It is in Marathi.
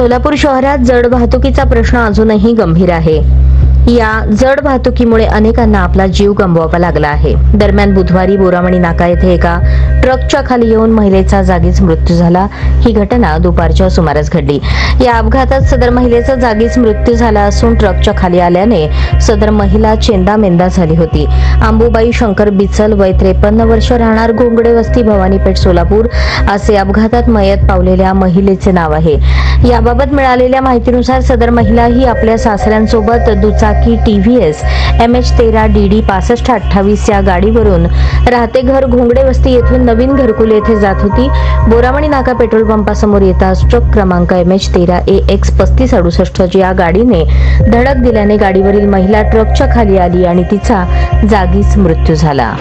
सोलापूर शहरात जड वाहतुकीचा प्रश्न अजूनही गंभीर आहे। या जड वाहतुकीमुळे अनेकांना आपला जीव गमवावा लागला आहे। दरम्यान बुधवारी बोरामणी नाका येथे एका ट्रकच्या खाली येऊन महिलेचा जागीच मृत्यू झाला। ही घटना दुपारच्या सुमारास घडली। या अपघातात सदर महिलेचा जागीच मृत्यू झाला असून ट्रकच्या खाली आल्याने सदर महिला चेंदामेंदा झाली होती। अंबुबाई शंकर बिचल, वय 53 वर्ष, राहणार घोंगडे वस्ती, भवानीपेठ, सोलापूर असे अपघातात मयत पावलेल्या महिलेचे नाव आहे। याबाबत मिळालेल्या माहितीनुसार सदर महिला ही आपल्या सासऱ्यांसोबत दुचाकी TVS MH13 DD 6528 या गाडीवरून राहते घर घोंगडे वस्ती येथून नवीन घरकुल येथे जात होती। बोरामणी नाका पेट्रोल पंपासमोर येताच ट्रक क्रमांक MH13 AX 3568 या गाडीने धडक दिल्याने गाडीवरील महिला ट्रकच्या खाली आली आणि तिचा जागीच मृत्यू झाला।